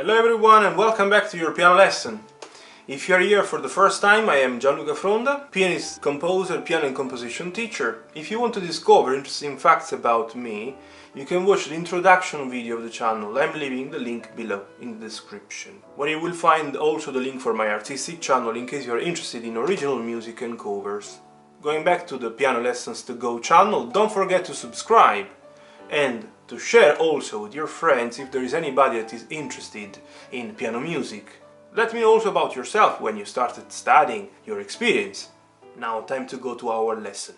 Hello everyone and welcome back to your piano lesson. If you are here for the first time, I am Gianluca Fronda, pianist, composer, piano and composition teacher. If you want to discover interesting facts about me, you can watch the introduction video of the channel. I'm leaving the link below in the description, where you will find also the link for my artistic channel in case you are interested in original music and covers. Going back to the Piano Lessons to Go channel, don't forget to subscribe and to share also with your friends if there is anybody that is interested in piano music. Let me know also about yourself when you started studying, your experience. Now time to go to our lesson.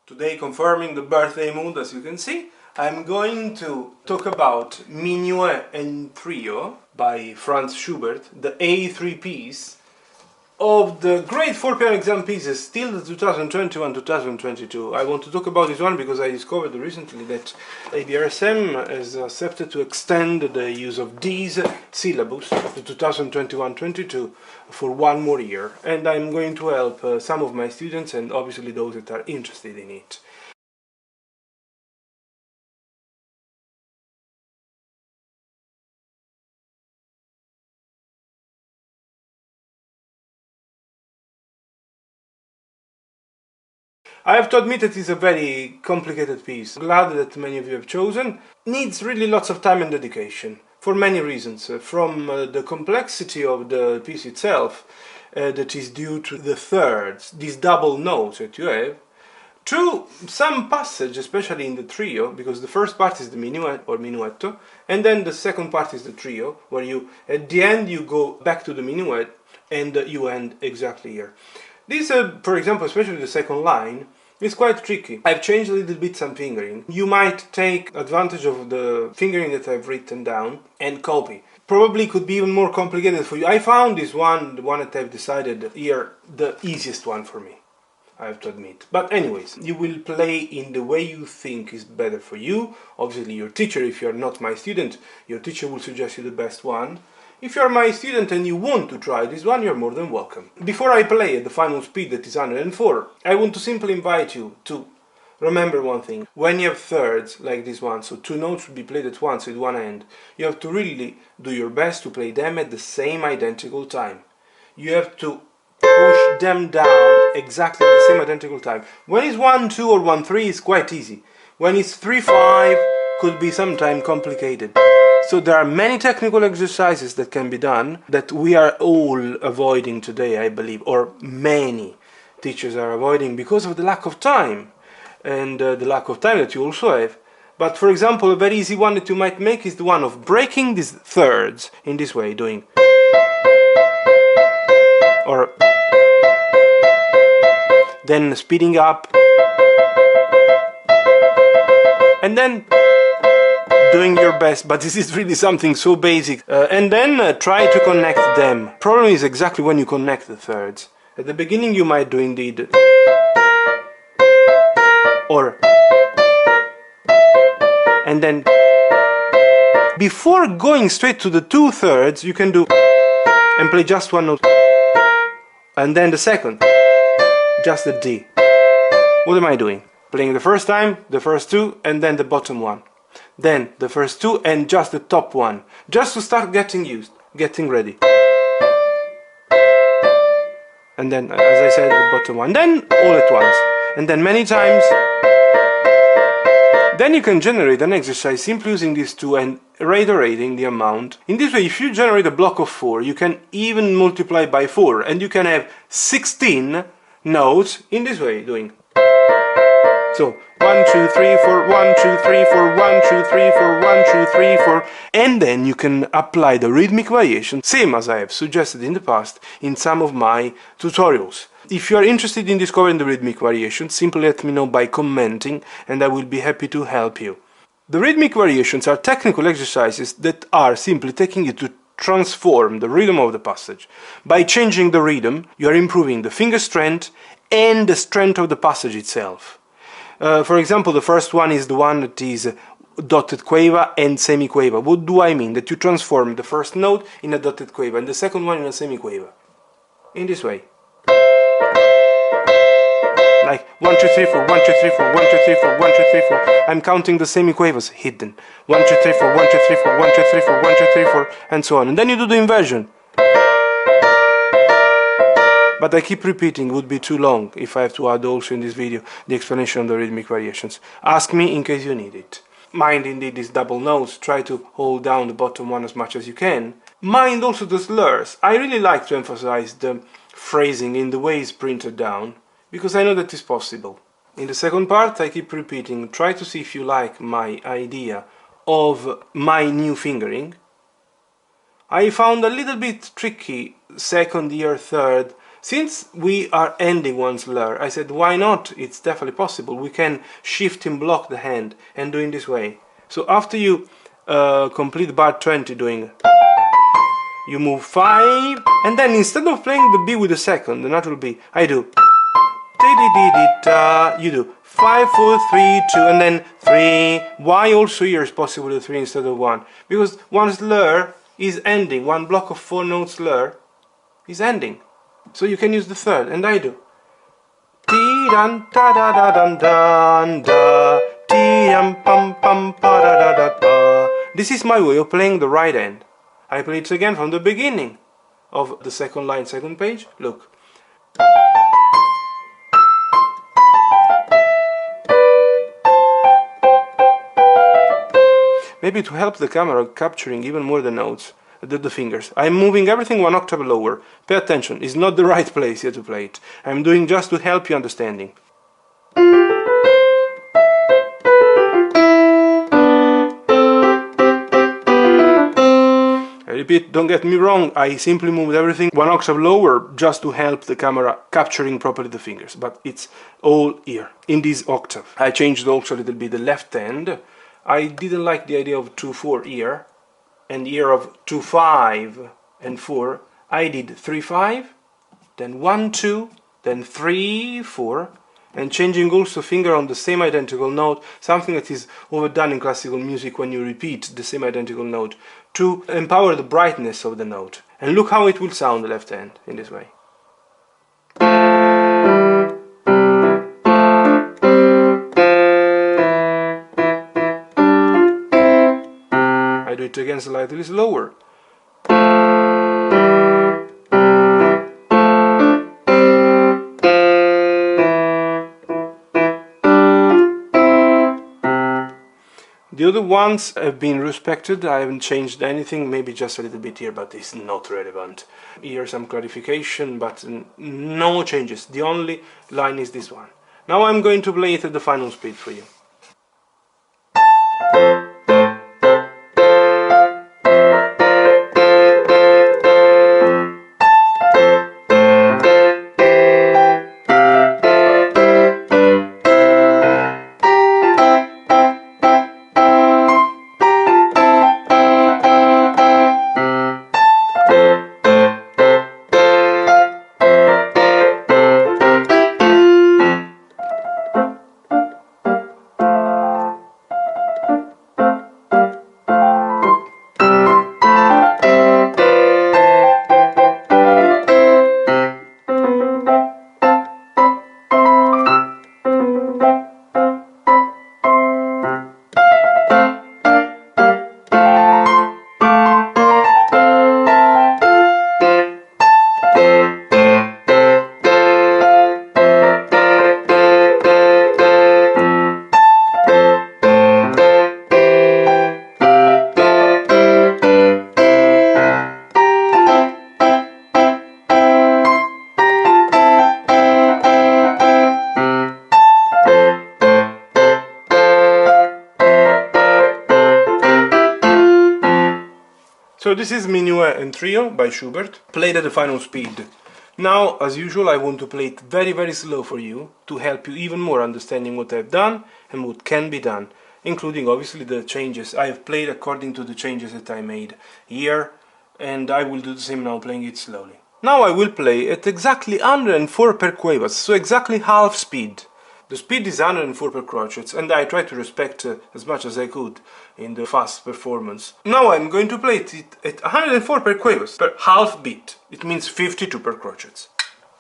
Today, confirming the birthday mood, as you can see, I'm going to talk about Minuet and Trio by Franz Schubert, the A3 piece of the grade 4 piano exam pieces, still the 2021-2022. I want to talk about this one because I discovered recently that ABRSM has accepted to extend the use of this syllabus of the 2021-22 for one more year, and I'm going to help some of my students and obviously those that are interested in it. I have to admit that it's a very complicated piece. Glad that many of you have chosen. Needs really lots of time and dedication, for many reasons. From the complexity of the piece itself, that is due to the thirds, these double notes that you have, to some passage, especially in the trio, because the first part is the minuet or minuetto, and then the second part is the trio, where you, at the end, you go back to the minuet and you end exactly here. This, for example, especially the second line, is quite tricky. I've changed a little bit some fingering. You might take advantage of the fingering that I've written down and copy. Probably could be even more complicated for you. I found this one, the one that I've decided here, the easiest one for me, I have to admit. But anyways, you will play in the way you think is better for you. Obviously your teacher, if you're not my student, your teacher will suggest you the best one. If you're my student and you want to try this one, you're more than welcome. Before I play at the final speed that is 104, I want to simply invite you to remember one thing. When you have thirds like this one, so two notes should be played at once with one hand, you have to really do your best to play them at the same identical time. You have to push them down exactly at the same identical time. When it's 1-2 or 1-3, it's quite easy. When it's 3-5, could be sometimes complicated. So there are many technical exercises that can be done that we are all avoiding today, I believe, or many teachers are avoiding because of the lack of time, and the lack of time that you also have. But for example, a very easy one that you might make is the one of breaking these thirds in this way, doing or then speeding up and then doing your best, but this is really something so basic. And then try to connect them. Problem is exactly when you connect the thirds. At the beginning you might do indeed or, and then before going straight to the two thirds you can do and play just one note, and then the second, just the D. What am I doing? Playing the first time, the first two, and then the bottom one. Then the first two and just the top one, just to start getting used, getting ready. And then, as I said, the bottom one, then all at once, and then many times. Then you can generate an exercise simply using these two and reiterating the amount. In this way, if you generate a block of 4, you can even multiply by 4, and you can have 16 notes in this way, doing. So 1, 2, 3, 4, 1, 2, 3, 4, 1, 2, 3, 4, 1, 2, 3, 4, and then you can apply the rhythmic variation, same as I have suggested in the past in some of my tutorials. If you are interested in discovering the rhythmic variation, simply let me know by commenting and I will be happy to help you. The rhythmic variations are technical exercises that are simply taking you to transform the rhythm of the passage. By changing the rhythm, you are improving the finger strength and the strength of the passage itself. For example, the first one is the one that is dotted quaver and semiquaver. What do I mean? That you transform the first note in a dotted quaver and the second one in a semiquaver. In this way. like 1, 2, 3, 4, 1, 2, 3, 4, 1, 2, 3, 4, 1, 2, 3, 4. I'm counting the semiquavers hidden. 1, 2, 3, 4, 1, 2, 3, 4, 1, 2, 3, 4, 1, 2, 3, 4, and so on. And then you do the inversion. But I keep repeating, it would be too long if I have to add also in this video the explanation of the rhythmic variations. Ask me in case you need it. Mind indeed these double notes, try to hold down the bottom one as much as you can. Mind also the slurs. I really like to emphasize the phrasing in the way it's printed down, because I know that is possible. In the second part I keep repeating, try to see if you like my idea of my new fingering. I found a little bit tricky second year, third. Since we are ending one slur, I said why not? It's definitely possible. We can shift and block the hand and do in this way. So after you complete bar 20 doing, you move 5, and then instead of playing the B with the second, the natural B, I do you do 5, 4, 3, 2, and then 3. Why also here is possible the 3 instead of 1? Because one slur is ending, one block of 4 note slur is ending. So you can use the third, and I do. Ti-dan da da da dan dan da, ti-dam pam pam pa da da da da. This is my way of playing the right hand. I play it again from the beginning of the second line, second page. Look. Maybe to help the camera capturing even more the notes, the fingers. I'm moving everything 1 octave lower. Pay attention, it's not the right place here to play it. I'm doing just to help you understanding. I repeat, don't get me wrong, I simply moved everything 1 octave lower just to help the camera capturing properly the fingers, but it's all here, in this octave. I changed also a little bit the left hand. I didn't like the idea of 2-4 here, and here of 2-5 and 4. I did 3-5, then 1-2, then 3-4, and changing also finger on the same identical note, something that is overdone in classical music when you repeat the same identical note, to empower the brightness of the note. And look how it will sound the left hand in this way. I do it again slightly slower. The other ones have been respected. I haven't changed anything, maybe just a little bit here, but it's not relevant. Here some clarification, but no changes. The only line is this one. Now I'm going to play it at the final speed for you. So this is Minuet and Trio by Schubert, played at the final speed. Now, as usual, I want to play it very, very slow for you, to help you even more understanding what I've done and what can be done, including obviously the changes. I have played according to the changes that I made here, and I will do the same now, playing it slowly. Now I will play at exactly 104 per quavers, so exactly half speed. The speed is 104 per crotchets, and I try to respect as much as I could in the fast performance. Now I'm going to play it at 104 per quavers, per half beat. It means 52 per crotchets.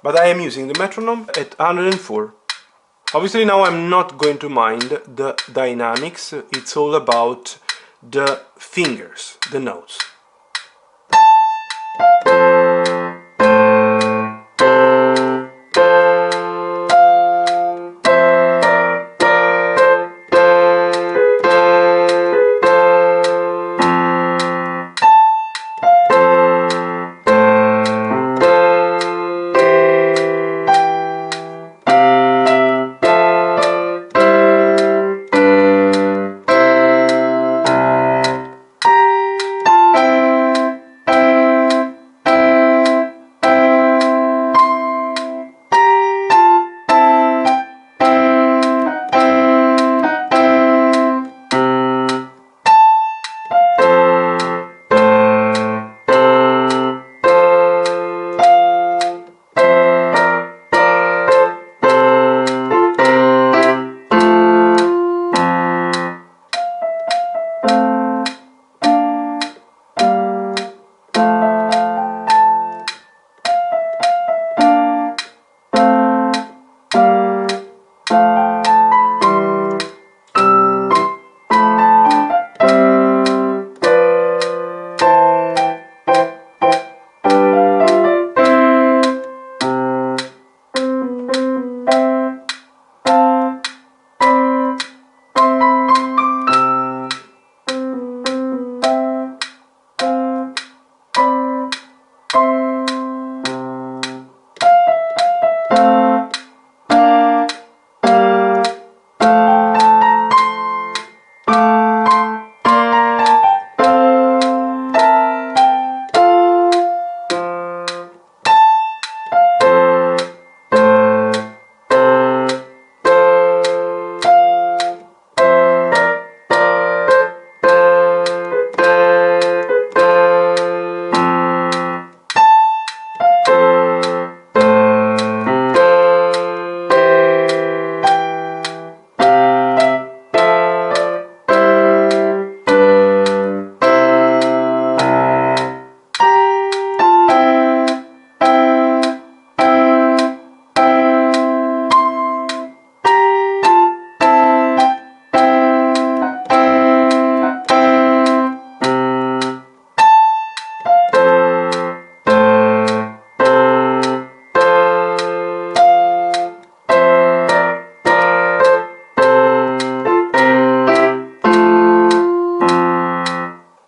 But I am using the metronome at 104. Obviously now I'm not going to mind the dynamics, it's all about the fingers, the notes.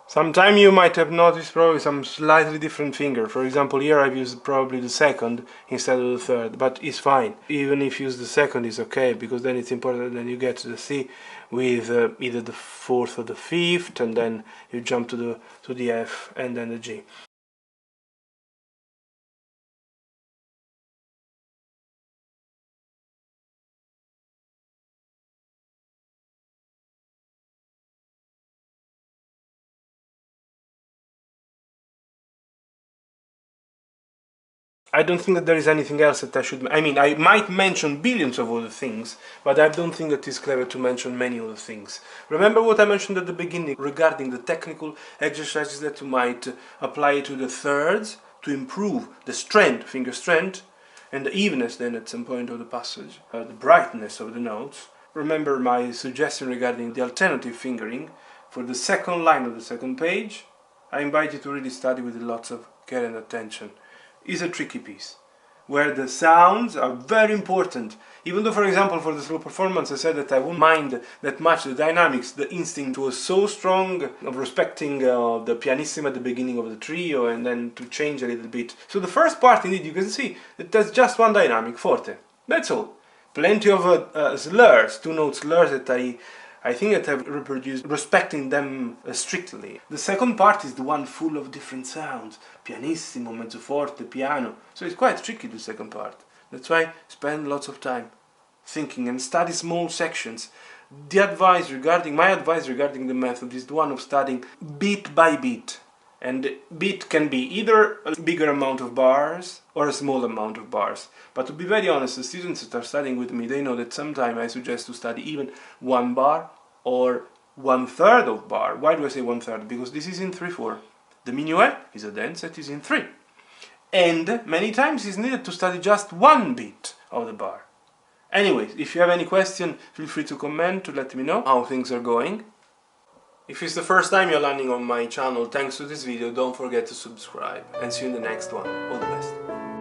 Sometime you might have noticed probably some slightly different finger. For example, here I've used probably the second instead of the third, but it's fine. Even if you use the second, it's okay, because then it's important that you get to the C with either the fourth or the fifth, and then you jump to the F and then the G. I don't think that there is anything else that I should... I mean, I might mention billions of other things, but I don't think that it's clever to mention many other things. Remember what I mentioned at the beginning regarding the technical exercises that you might apply to the thirds to improve the strength, finger strength, and the evenness then at some point of the passage, the brightness of the notes. Remember my suggestion regarding the alternative fingering for the second line of the second page. I invite you to really study with lots of care and attention. Is a tricky piece, where the sounds are very important. Even though, for example, for the slow performance I said that I wouldn't mind that much the dynamics, the instinct was so strong of respecting the pianissimo at the beginning of the trio and then to change a little bit. So the first part, indeed, you can see that there's just one dynamic, forte. That's all. Plenty of slurs, two note slurs that I think that I've reproduced, respecting them strictly. The second part is the one full of different sounds. Pianissimo, mezzo forte, piano. So it's quite tricky, the second part. That's why spend lots of time thinking and study small sections. My advice regarding the method is the one of studying beat by beat. And beat can be either a bigger amount of bars or a small amount of bars. But to be very honest, the students that are studying with me, they know that sometimes I suggest to study even 1 bar or 1/3 of bar. Why do I say 1/3? Because this is in 3/4. The minuet is a dance that is in 3. And many times it's needed to study just 1 beat of the bar. Anyways, if you have any question, feel free to comment to let me know how things are going. If it's the first time you're landing on my channel, thanks to this video, don't forget to subscribe, and see you in the next one. All the best.